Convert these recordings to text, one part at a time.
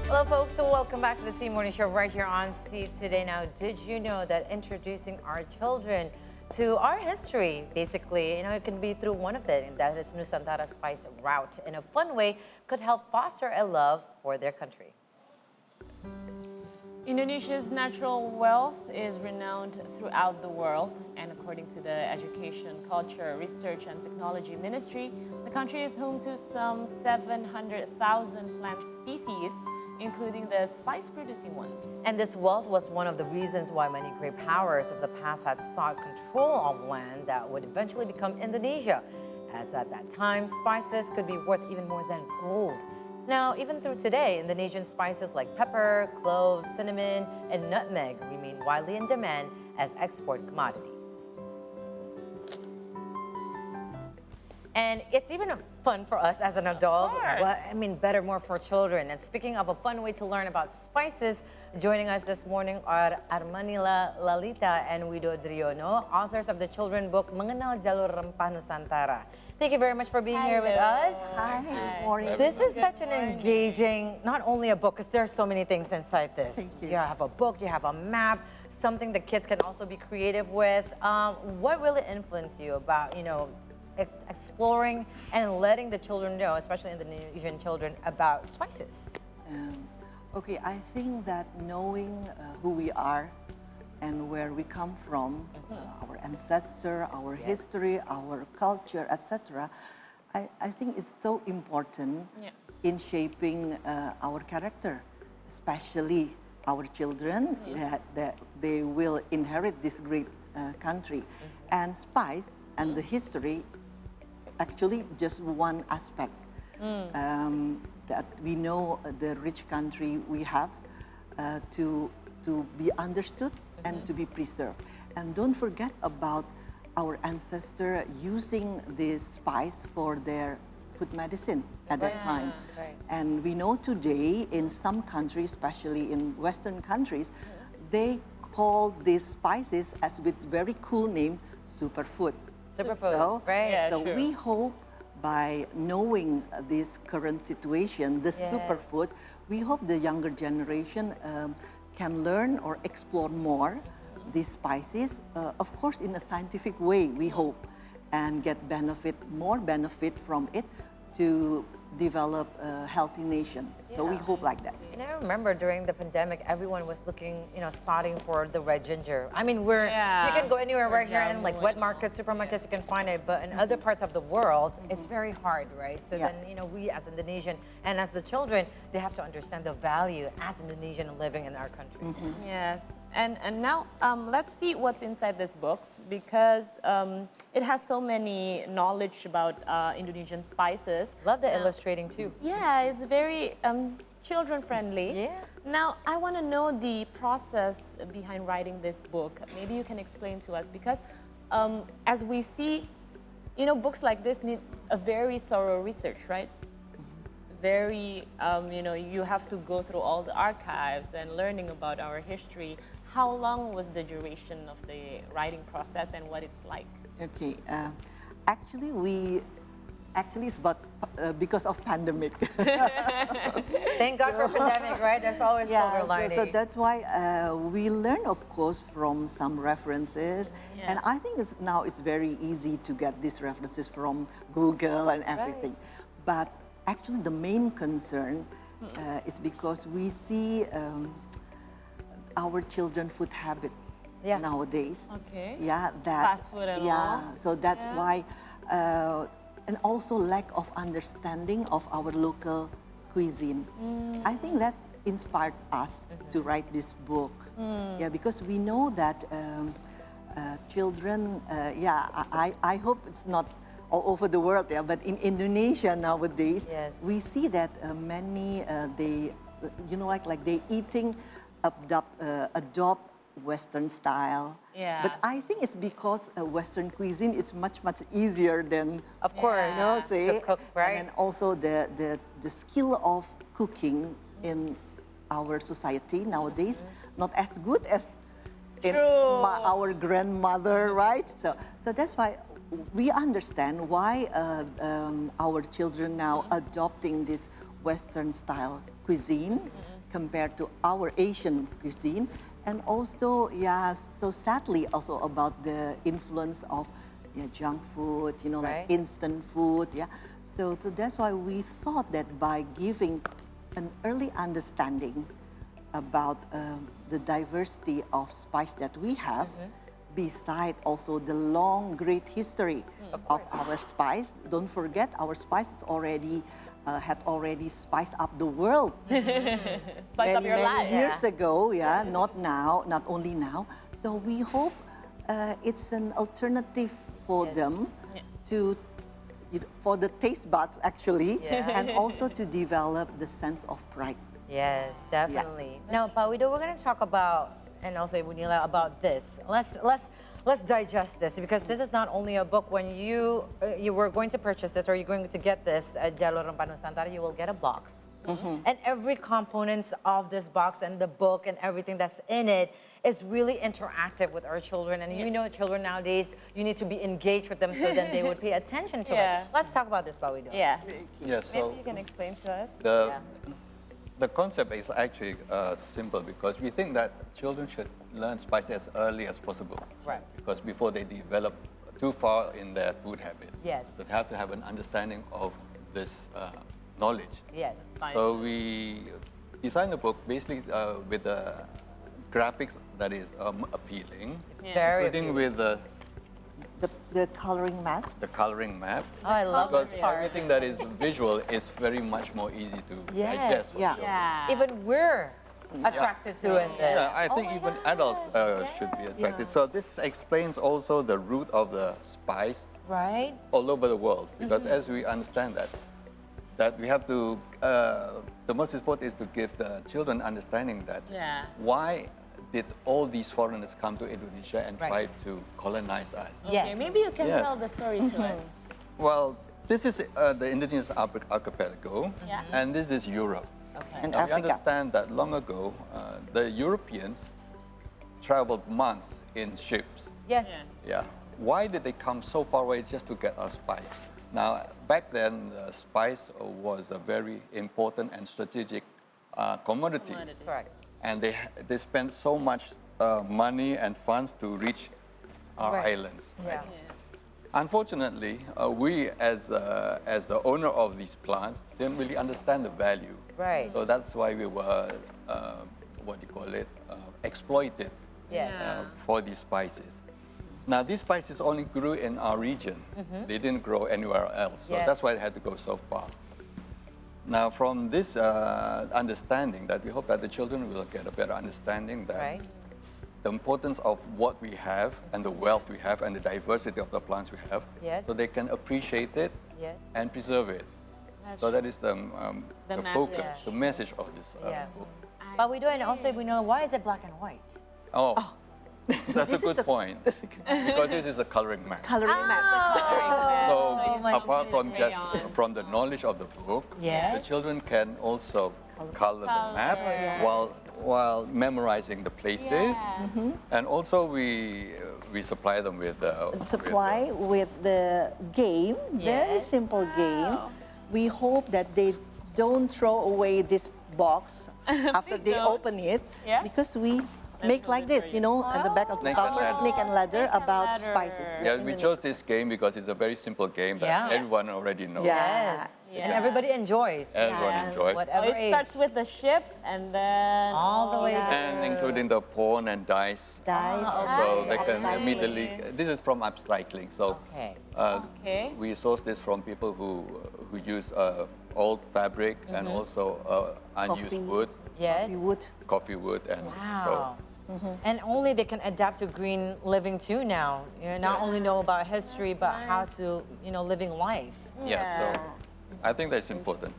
Hello, folks. So welcome back to the C Morning Show right here on C Today. Now, did you know that introducing our children to our history, basically, it can be through one of them, and that is Nusantara Spice Route, in a fun way, could help foster a love for their country. Indonesia's natural wealth is renowned throughout the world, and according to the Education, Culture, Research and Technology Ministry, the country is home to some 700,000 plant species, including the spice-producing ones. And this wealth was one of the reasons why many great powers of the past had sought control of land that would eventually become Indonesia, as at that time, spices could be worth even more than gold. Now, even through today, Indonesian spices like pepper, cloves, cinnamon, and nutmeg remain widely in demand as export commodities. And it's even fun for us as an adult, but better more for children. And speaking of a fun way to learn about spices, joining us this morning are Amaranila Lalita and Wido Drijono, authors of the children's book Mengenal Jalur Rempah Nusantara. Thank you very much for being here with us. Hi, good morning. This is such an engaging, not only a book, because there are so many things inside this. Thank you. You have a book, you have a map, something the kids can also be creative with. What really influenced you about, exploring and letting the children know, especially Indonesian children, about spices? Okay, I think that knowing who we are and where we come from, our ancestor, our history, our culture, etc., I think is so important in shaping our character, especially our children, that they will inherit this great country. And spice and the history actually just one aspect that we know the rich country we have to be understood and to be preserved. And don't forget about our ancestor using this spice for their food medicine at that time. Right. And we know today in some countries, especially in Western countries, they call these spices as with very cool name, superfood. Superfood, So, right? Yeah, so sure. we hope by knowing this current situation, the superfood, we hope the younger generation can learn or explore more these spices, of course in a scientific way, we hope, and get more benefit from it to develop a healthy nation. So we hope like that. And I remember during the pandemic, everyone was looking, starting for the red ginger. You can go anywhere right here in like wet markets, supermarkets, you can find it. But in other parts of the world, it's very hard, right? So then, we as Indonesian and as the children, they have to understand the value as Indonesian living in our country. Yes, and now let's see what's inside this book, because it has so many knowledge about Indonesian spices. Love the illustrating too. Yeah, it's very children-friendly. Yeah. Now, I want to know the process behind writing this book. Maybe you can explain to us, because as we see, books like this need a very thorough research, right? Very, you have to go through all the archives and learning about our history. How long was the duration of the writing process and what it's like? Okay, actually it's about because of pandemic. Thank God for pandemic, right? There's always silver lining. So that's why we learn, of course, from some references. And I think now it's very easy to get these references from Google and everything. But actually the main concern is because we see our children food habit nowadays. Okay. Yeah, Fast food and all. So that's why, and also lack of understanding of our local cuisine. I think that's inspired us to write this book. Yeah, because we know that children, I hope it's not all over the world, but in Indonesia nowadays, we see that many, they eating, adopt Western style. Yeah. But I think it's because Western cuisine is much easier than, of course, to cook, right? And also the skill of cooking in our society nowadays not as good as in our grandmother, right? So that's why we understand why our children now adopting this Western style cuisine compared to our Asian cuisine. And also, yeah, so sadly also about the influence of junk food, Right. like instant food, So that's why we thought that by giving an early understanding about the diversity of spice that we have, beside also the long, great history of our spice. Don't forget, our spices already had already spiced up the world Spice up your many life. years ago. Not now, not only now. So we hope it's an alternative for them to for the taste buds actually, and also to develop the sense of pride. Yes, definitely. Now, Pak Wido, we're going to talk about, and also Ibu Nila, about this. Let's digest this, because this is not only a book. When you were going to purchase this, or you're going to get this at Jalur Rempah Nusantara, you will get a box. And every components of this box and the book and everything that's in it is really interactive with our children. And you know, children nowadays, you need to be engaged with them so then they would pay attention to it. Let's talk about this, Pak Wido. Yeah. Yes, so Maybe you can explain to us. the concept is actually simple, because we think that children should learn spice as early as possible. Right. Because before they develop too far in their food habit. Yes. So they have to have an understanding of this knowledge. Yes. So we designed the book basically with the graphics that is appealing, Very including appealing. with The coloring map. the coloring map. Oh, I love Because this part. everything that is visual is very much more easy to digest for Yeah. children. Yeah. Even we're attracted to in this. Yeah, I think even adults should be attracted. So this explains also the root of the spice Right? all over the world, because as we understand that we have to, the most important is to give the children understanding that why did all these foreigners come to Indonesia and Right. try to colonize us? Yes. Okay, maybe you can Yes. tell the story to us. Well, this is the indigenous archipelago, and this is Europe. Okay. And Now, we Africa. understand that long ago, the Europeans traveled months in ships. Yes. Yeah. Why did they come so far away just to get our spice? Now, back then, spice was a very important and strategic commodity. Correct. And they spent so much money and funds to reach our Right. islands. Yeah. Unfortunately, we as the owner of these plants didn't really understand the value. Right. So that's why we were, what do you call it, exploited Yes. for these spices. Now, these spices only grew in our region. They didn't grow anywhere else. So Yeah. that's why they had to go so far. Now, from this understanding, that we hope that the children will get a better understanding that Right. the importance of what we have and the wealth we have and the diversity of the plants we have, Yes. so they can appreciate it Yes. and preserve it. So that is the focus, message. the message of this Yeah. book. But we do, and also we know, why is it black and white? Oh, that's a good point. Because this is a coloring map. Coloring map. So my apart from goodness. just from the knowledge of the book, the Yes. children can also color the map while memorizing the places, and also we supply them with Supply with the game, very Yes. simple game. We hope that they don't throw away this box after they don't. open it, Yeah? because we make like this, at the back of the Snake and cover, ladder. snake and ladder Snake and about ladder. spices. Yeah, we chose this game because it's a very simple game that Yeah. everyone already knows. Yeah. Yes. And Yeah. everybody enjoys. Everyone enjoys. Whatever It age. starts with the ship and then All the way And including the pawn and dice. Dice, So they can upcycling. immediately, this is from upcycling. So Okay. Okay. we source this from people who use old fabric and also unused Coffee. wood, Yes. You would. coffee wood, and Wow. And only they can adapt to green living too now. Not only know about history, but how to, living life. so yeah. So I think that's important.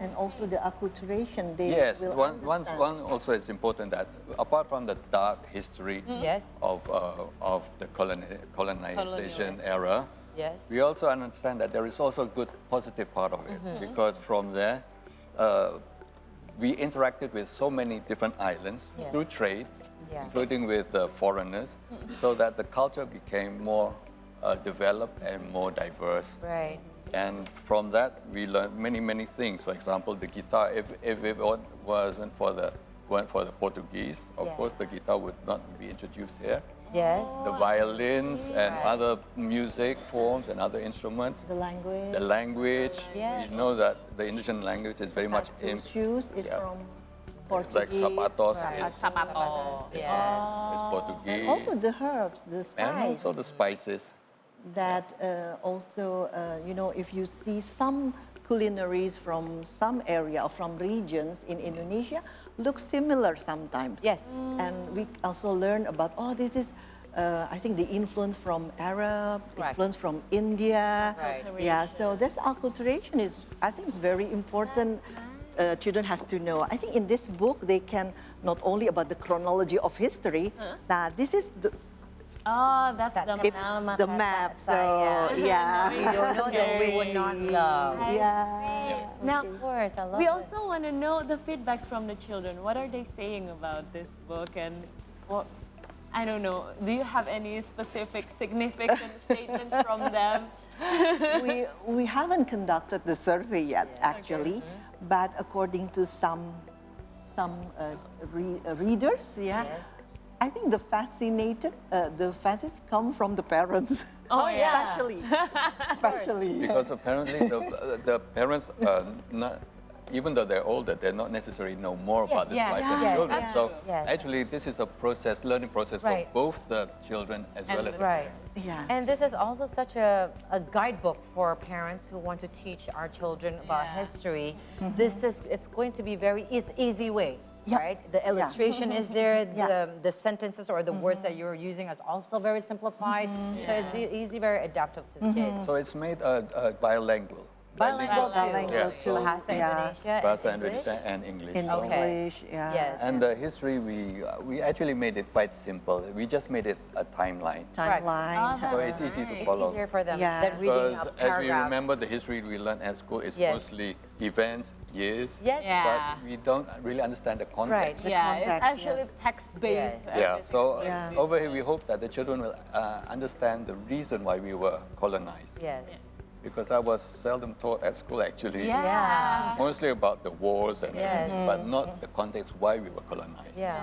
And also the acculturation, they Yes, will one understand. also it's important that apart from the dark history Yes. of the colonization era, Yes. we also understand that there is also a good positive part of it, because from there we interacted with so many different islands Yes. through trade, Yeah. including with foreigners, so that the culture became more developed and more diverse. Right. And from that, we learned many things. For example, the guitar, if it wasn't for the Portuguese, of course, the guitar would not be introduced here. Yes. The violins and other music forms and other instruments. The language. The language. Yes. You know that the Indonesian language is very much shoes is from Like Portuguese. zapatos is Sapato. it's Portuguese. And also the herbs, the spice. And also the spices. That also, you know, if you see some culinaries from some area or from regions in Indonesia, look similar sometimes. Yes. And we also learn about, oh, this is, I think the influence from Arab, Correct. influence from India. Right. Yeah, so this acculturation is, I think, is very important. Children has to know. I think in this book they can not only about the chronology of history. Now this is the, Oh, that's the the map. So yeah, We don't know that we would not love. yeah. Now, Of course, I love we it. also want to know the feedbacks from the children. What are they saying about this book? And what, I don't know, do you have any specific significant statements from them? we haven't conducted the survey yet, actually, but according to some readers, yeah, Yes. I think the fascinates come from the parents. Oh, yeah. especially. Because apparently the parents, even though they're older, they're not necessarily know more about this Yes. life Yeah. than Yes. children. That's So true. Yes. actually, this is a process, learning process Right. for both the children as well as the Right. parents. Yeah. And this is also such a guidebook for parents who want to teach our children about history. It's going to be very easy way, Yeah. right? The illustration is there, Yeah. the sentences or the words that you're using is also very simplified. So it's easy, very adaptive to the kids. So it's made bilingual. Bilingual too. Bilingual Yeah. too. Bahasa Yeah. Indonesia Bahasa and English. Indonesia and English. In Okay. English, yeah. Yes. And the history, we actually made it quite simple. We just made it a timeline. Timeline. Oh, So it's easy to It's follow. easier for them Yeah. than reading Because a as we paragraph. remember, the history we learned at school is Yes. mostly events, years, Yes. Yeah. but we don't really understand the context. Right. The Yeah, it's context, actually text-based. Yeah, so Yeah. over here we hope that the children will understand the reason why we were colonized. Yes. Because I was seldom taught at school actually. Yeah. Mostly about the wars and Yes. but not the context why we were colonized. Yeah.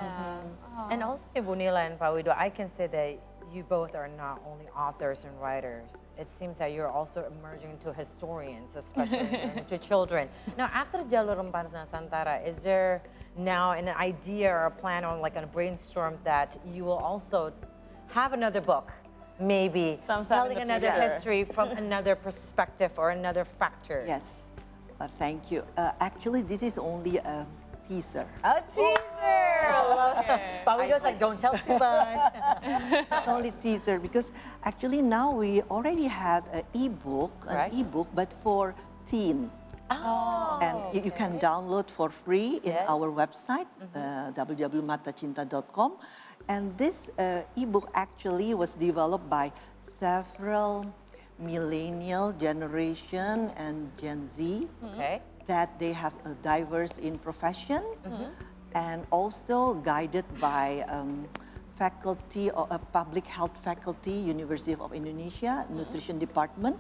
And also, Ibu Nila and Pak Wido, I can say that you both are not only authors and writers. It seems that you're also emerging into historians, especially to children. Now, after Jalur Rempah Nusantara, is there now an idea or a plan on like a brainstorm that you will also have another book? Maybe Sometime telling in the another future. history from another perspective or another factor. Yes. Thank you. Actually, this is only a teaser. A teaser! I love it. Pak Wido's like, don't tell too much. It's only teaser because actually now we already have an ebook, Right. but for teen. Oh, And you can download for free in Yes. our website, www.matacinta.com. And this ebook actually was developed by several millennial generation and Gen Z okay. that they have a diverse in profession and also guided by faculty or a public health faculty, University of Indonesia, Nutrition Department.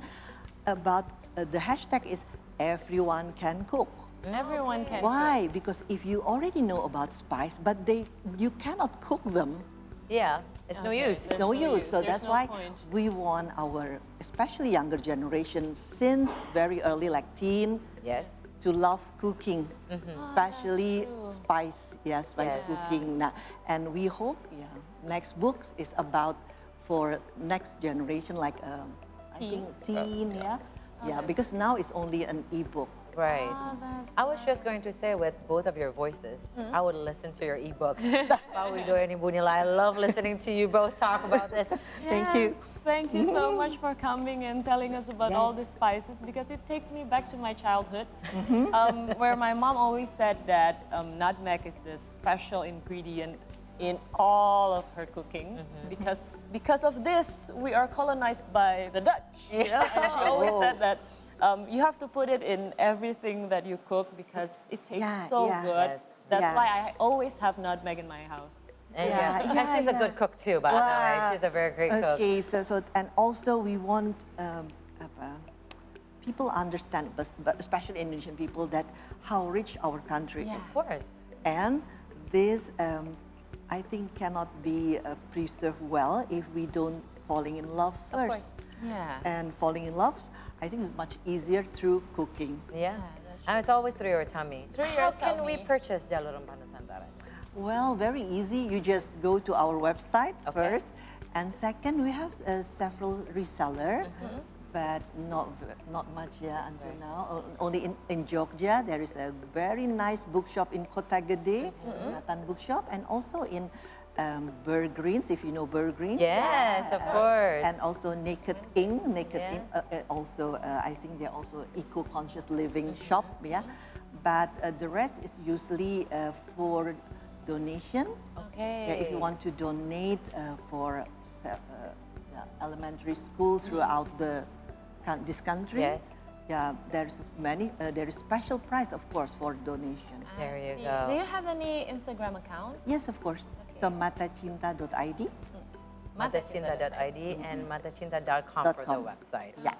About the hashtag is everyone can cook. Everyone can. Why? Because if you already know about spice, but you cannot cook them, Yeah, it's no Okay. use. There's no no use. use. So There's that's no why point. we want our, especially younger generation, since very early, like teen, Yes. to love cooking, especially spice, spice Yes. cooking. And we hope, next books is about for next generation, like I think teen, because now it's only an ebook. Right. Oh, that's I was just going to say with both of your voices, I would listen to your ebooks. Pak Wido and Ibu Nila, I love listening to you both talk about this. Thank you. Thank you so much for coming and telling us about all Yes. the spices because it takes me back to my childhood, where my mom always said that nutmeg is the special ingredient in all of her cookings because of this we are colonized by the Dutch. And she always said that you have to put it in everything that you cook because it tastes so good. That's why I always have nutmeg in my house. And, and she's a good cook too, by the way. She's a very great cook. Okay, and also we want people understand, but especially Indonesian people, that how rich our country is. Of course. And this, I think, cannot be preserved well if we don't falling in love first. Of course. Yeah. And falling in love, I think, is much easier through cooking. Yeah. And it's always through your tummy. Through How your can we tummy. purchase Jalur Rempah Nusantara? Well, very easy. You just go to our website Okay. first, and second, we have several reseller, but not much until now. Only in Jogja, there is a very nice bookshop in Kota Gede, Nathan Bookshop, and also in Bergreens, if you know Bergreens. Yes, of course. And also Naked Ink, also I think they're also eco-conscious living shop, But the rest is usually for donation. Okay. Yeah, if you want to donate for elementary schools throughout this country. Yes. Yeah, there is special price, of course, for donation. There you See. go. Do you have any Instagram account? Yes, of course. So matacinta.id. Matacinta.id and matacinta.com for the .com. website. Yeah.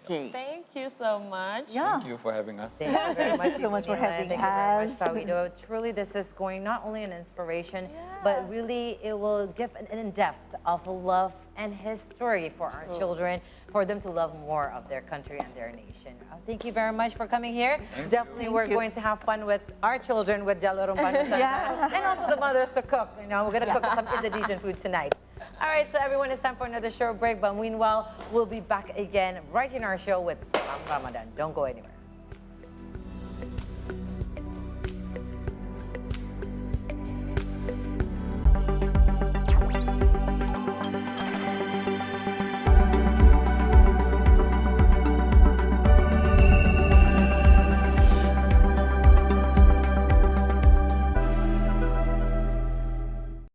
Okay. Thank you so much. Yeah. Thank you for having us. Thank you very much. Thank you so much for Menila. having Thank you very much, us. Pak Wido. Truly, this is going not only an inspiration, but really it will give an in-depth of love and history for our children, for them to love more of their country and their nation. Thank you very much for coming here. Definitely, we're going to have fun with our children with Jalur Rempah Nusantara, and also the mothers to cook. You know, we're going to cook some Indonesian food tonight. All right, so everyone, it's time for another short break. But meanwhile, we'll be back again right in our show with Salam Ramadan. Don't go anywhere.